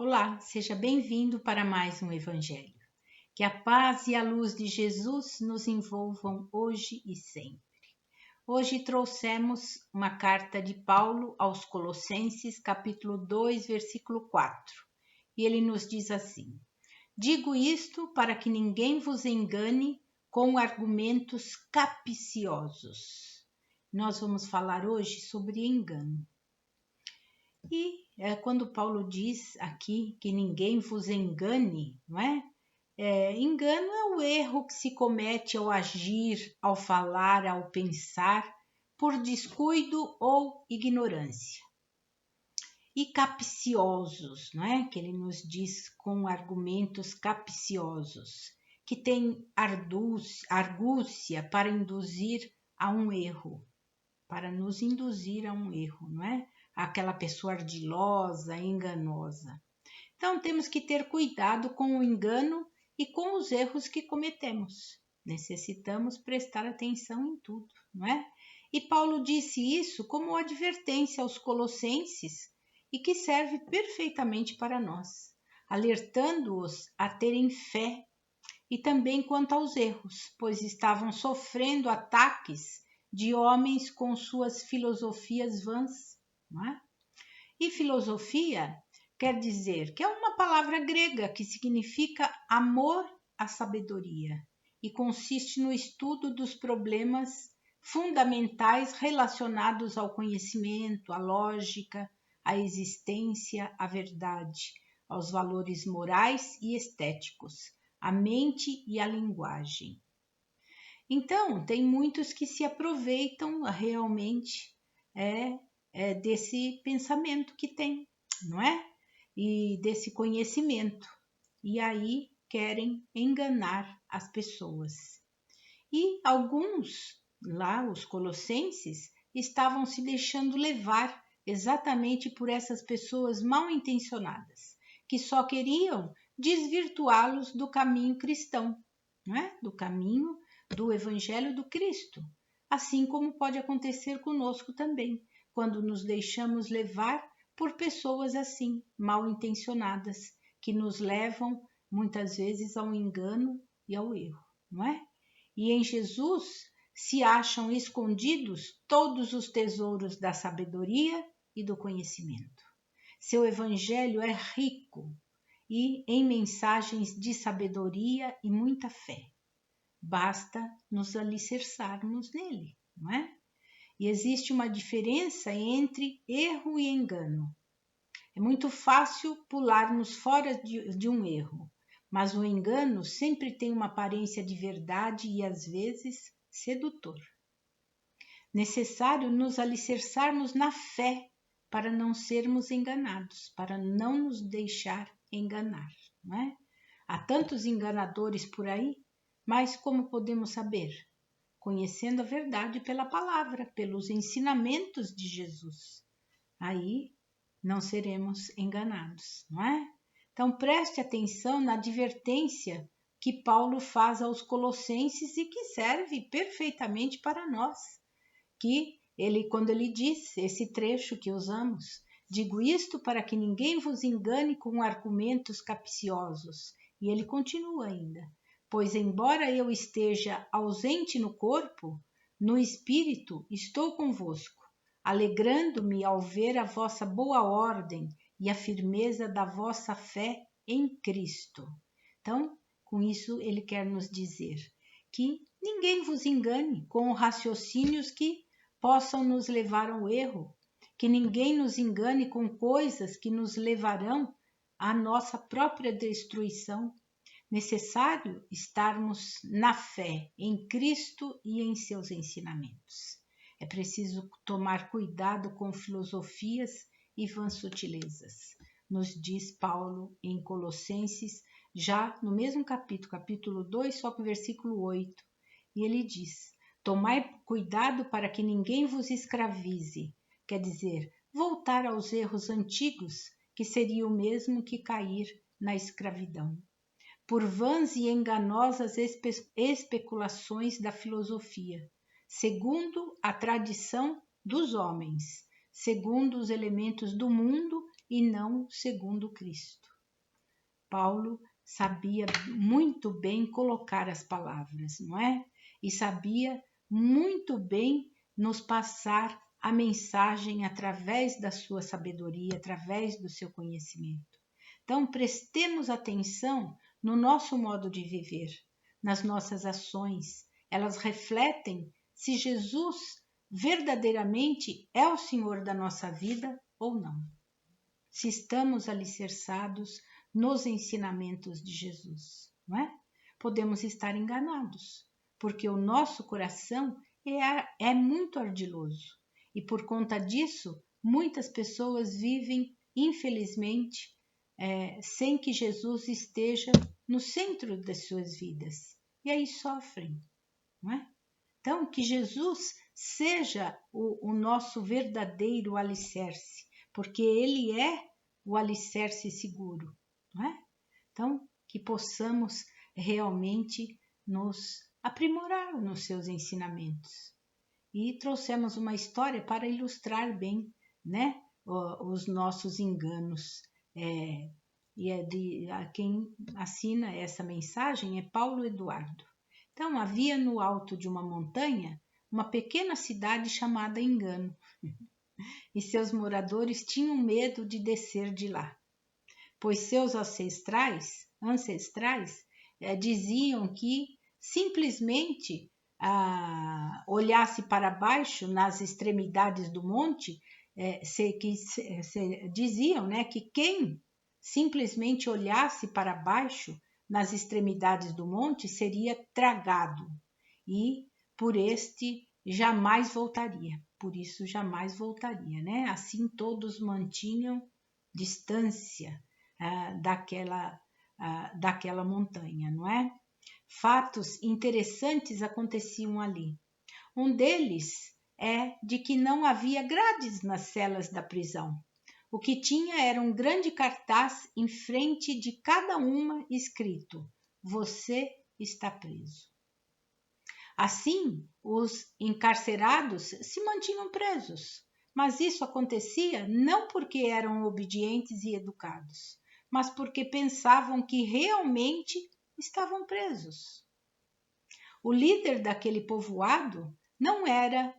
Olá, seja bem-vindo para mais um Evangelho. Que a paz e a luz de Jesus nos envolvam hoje e sempre. Hoje trouxemos uma carta de Paulo aos Colossenses, capítulo 2, versículo 4. E ele nos diz assim: Digo isto para que ninguém vos engane com argumentos capciosos. Nós vamos falar hoje sobre engano. E quando Paulo diz aqui que ninguém vos engane, não é? Engano é o erro que se comete ao agir, ao falar, ao pensar, por descuido ou ignorância. E capciosos, não é? Que ele nos diz com argumentos capciosos, que tem argúcia para induzir a um erro, para nos induzir a um erro, não é? Aquela pessoa ardilosa, enganosa. Então temos que ter cuidado com o engano e com os erros que cometemos. Necessitamos prestar atenção em tudo, não é? E Paulo disse isso como advertência aos colossenses e que serve perfeitamente para nós, alertando-os a terem fé e também quanto aos erros, pois estavam sofrendo ataques de homens com suas filosofias vãs. Não é? E filosofia quer dizer que é uma palavra grega que significa amor à sabedoria e consiste no estudo dos problemas fundamentais relacionados ao conhecimento, à lógica, à existência, à verdade, aos valores morais e estéticos, à mente e à linguagem. Então, tem muitos que se aproveitam realmente desse pensamento que tem, não é? E desse conhecimento. E aí querem enganar as pessoas. E alguns, lá os colossenses, estavam se deixando levar exatamente por essas pessoas mal intencionadas, que só queriam desvirtuá-los do caminho cristão, não é? Do caminho do Evangelho do Cristo, assim como pode acontecer conosco também, quando nos deixamos levar por pessoas assim, mal intencionadas, que nos levam muitas vezes ao engano e ao erro, não é? E em Jesus se acham escondidos todos os tesouros da sabedoria e do conhecimento. Seu Evangelho é rico e em mensagens de sabedoria e muita fé. Basta nos alicerçarmos nele, não é? E existe uma diferença entre erro e engano. É muito fácil pularmos fora de um erro, mas o engano sempre tem uma aparência de verdade e às vezes sedutor. Necessário nos alicerçarmos na fé para não sermos enganados, para não nos deixar enganar, não é? Há tantos enganadores por aí, mas como podemos saber? Conhecendo a verdade pela palavra, pelos ensinamentos de Jesus. Aí não seremos enganados, não é? Então preste atenção na advertência que Paulo faz aos colossenses e que serve perfeitamente para nós. Quando ele diz esse trecho que usamos, digo isto para que ninguém vos engane com argumentos capciosos. E ele continua ainda. Pois embora eu esteja ausente no corpo, no espírito estou convosco, alegrando-me ao ver a vossa boa ordem e a firmeza da vossa fé em Cristo. Então, com isso ele quer nos dizer que ninguém vos engane com raciocínios que possam nos levar ao erro, que ninguém nos engane com coisas que nos levarão à nossa própria destruição. Necessário estarmos na fé em Cristo e em seus ensinamentos. É preciso tomar cuidado com filosofias e vãs sutilezas, nos diz Paulo em Colossenses, já no mesmo capítulo 2, só com o versículo 8. E ele diz: tomai cuidado para que ninguém vos escravize, quer dizer, voltar aos erros antigos, que seria o mesmo que cair na escravidão. Por vãs e enganosas especulações da filosofia, segundo a tradição dos homens, segundo os elementos do mundo e não segundo Cristo. Paulo sabia muito bem colocar as palavras, não é? E sabia muito bem nos passar a mensagem através da sua sabedoria, através do seu conhecimento. Então, prestemos atenção no nosso modo de viver, nas nossas ações. Elas refletem se Jesus verdadeiramente é o Senhor da nossa vida ou não. Se estamos alicerçados nos ensinamentos de Jesus, não é? Podemos estar enganados, porque o nosso coração é muito ardiloso e por conta disso muitas pessoas vivem, infelizmente, sem que Jesus esteja no centro das suas vidas e aí sofrem, não é? Então, que Jesus seja o nosso verdadeiro alicerce, porque Ele é o alicerce seguro, não é? Então, que possamos realmente nos aprimorar nos seus ensinamentos. E trouxemos uma história para ilustrar bem, né, os nossos enganos. Quem assina essa mensagem é Paulo Eduardo. Então, havia no alto de uma montanha uma pequena cidade chamada Engano, e seus moradores tinham medo de descer de lá, pois seus ancestrais diziam que simplesmente olhasse para baixo nas extremidades do monte, diziam, né, que quem simplesmente olhasse para baixo nas extremidades do monte seria tragado e por este jamais voltaria. Por isso jamais voltaria, né? Assim todos mantinham distância daquela montanha, não é? Fatos interessantes aconteciam ali. Um deles é de que não havia grades nas celas da prisão. O que tinha era um grande cartaz em frente de cada uma escrito: "Você está preso". Assim, os encarcerados se mantinham presos, mas isso acontecia não porque eram obedientes e educados, mas porque pensavam que realmente estavam presos. O líder daquele povoado não era,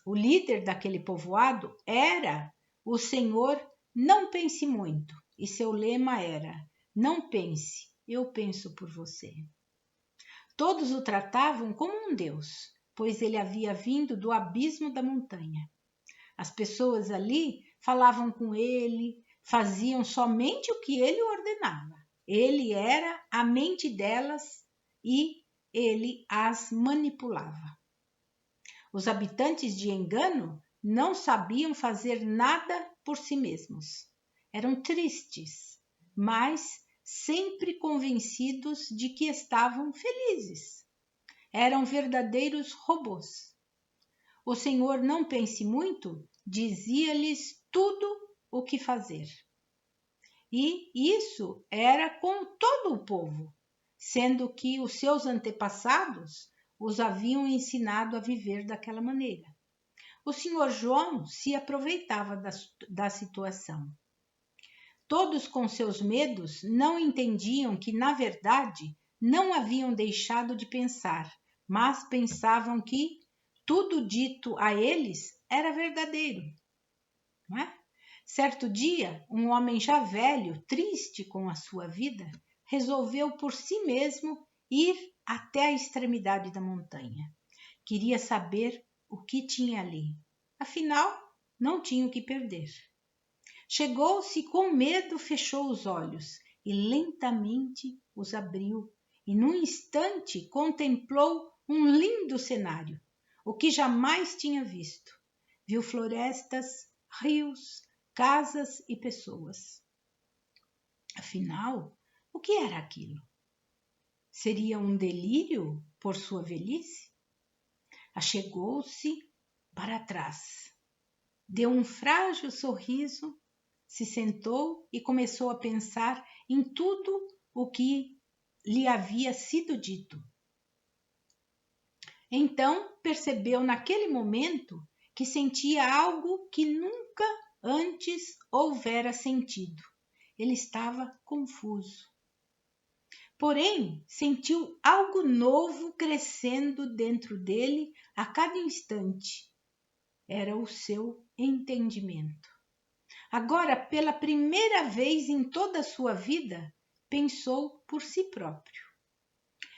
o líder daquele povoado era o Senhor Não Pense Muito, e seu lema era: "Não pense, eu penso por você". Todos o tratavam como um deus, pois ele havia vindo do abismo da montanha. As pessoas ali falavam com ele, faziam somente o que ele ordenava. Ele era a mente delas e ele as manipulava. Os habitantes de Engano não sabiam fazer nada por si mesmos. Eram tristes, mas sempre convencidos de que estavam felizes. Eram verdadeiros robôs. O Senhor Não Pense Muito dizia-lhes tudo o que fazer. E isso era com todo o povo, sendo que os seus antepassados os haviam ensinado a viver daquela maneira. O Sr. João se aproveitava da situação. Todos com seus medos não entendiam que, na verdade, não haviam deixado de pensar, mas pensavam que tudo dito a eles era verdadeiro, não é? Certo dia, um homem já velho, triste com a sua vida, resolveu por si mesmo ir até a extremidade da montanha. Queria saber o que tinha ali. Afinal, não tinha o que perder. Chegou-se com medo, fechou os olhos e lentamente os abriu, e num instante contemplou um lindo cenário, o que jamais tinha visto. Viu florestas, rios, casas e pessoas. Afinal, o que era aquilo? Seria um delírio por sua velhice? Achegou-se para trás, deu um frágil sorriso, se sentou e começou a pensar em tudo o que lhe havia sido dito. Então percebeu naquele momento que sentia algo que nunca antes houvera sentido. Ele estava confuso. Porém, sentiu algo novo crescendo dentro dele a cada instante. Era o seu entendimento. Agora, pela primeira vez em toda a sua vida, pensou por si próprio.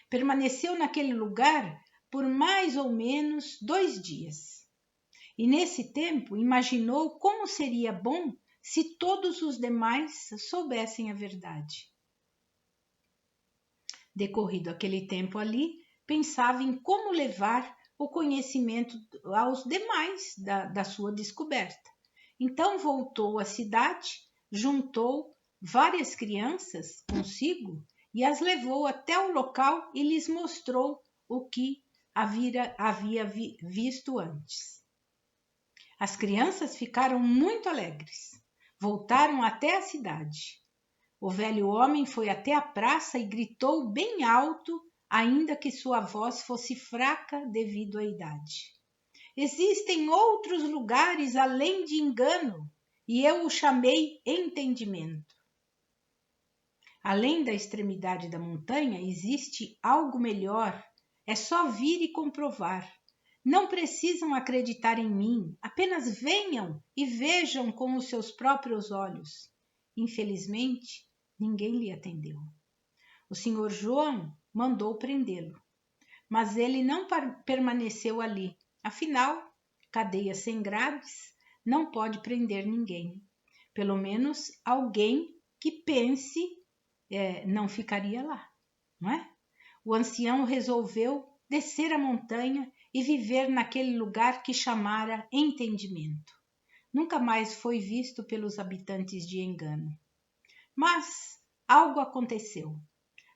Permaneceu naquele lugar por mais ou menos 2 dias. E nesse tempo imaginou como seria bom se todos os demais soubessem a verdade. Decorrido aquele tempo ali, pensava em como levar o conhecimento aos demais da sua descoberta. Então voltou à cidade, juntou várias crianças consigo e as levou até o local e lhes mostrou o que havia visto antes. As crianças ficaram muito alegres. Voltaram até a cidade. O velho homem foi até a praça e gritou bem alto, ainda que sua voz fosse fraca devido à idade. Existem outros lugares além de engano, e eu o chamei entendimento. Além da extremidade da montanha, existe algo melhor. É só vir e comprovar. Não precisam acreditar em mim, apenas venham e vejam com os seus próprios olhos. Infelizmente, ninguém lhe atendeu. O Sr. João mandou prendê-lo, mas ele não permaneceu ali. Afinal, cadeia sem grades não pode prender ninguém. Pelo menos alguém que pense não ficaria lá, não é? O ancião resolveu descer a montanha e viver naquele lugar que chamara entendimento. Nunca mais foi visto pelos habitantes de Engano. Mas algo aconteceu.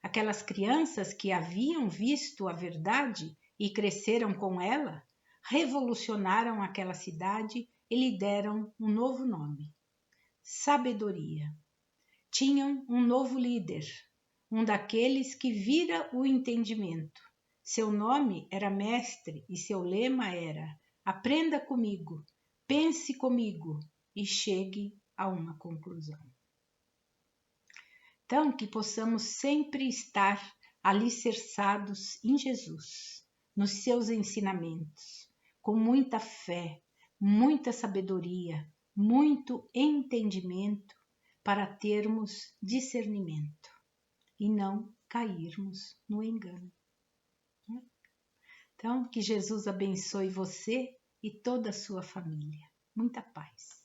Aquelas crianças que haviam visto a verdade e cresceram com ela, revolucionaram aquela cidade e lhe deram um novo nome: Sabedoria. Tinham um novo líder, um daqueles que vira o entendimento. Seu nome era Mestre e seu lema era: aprenda comigo, pense comigo e chegue a uma conclusão. Então, que possamos sempre estar alicerçados em Jesus, nos seus ensinamentos, com muita fé, muita sabedoria, muito entendimento, para termos discernimento e não cairmos no engano. Então, que Jesus abençoe você e toda a sua família. Muita paz.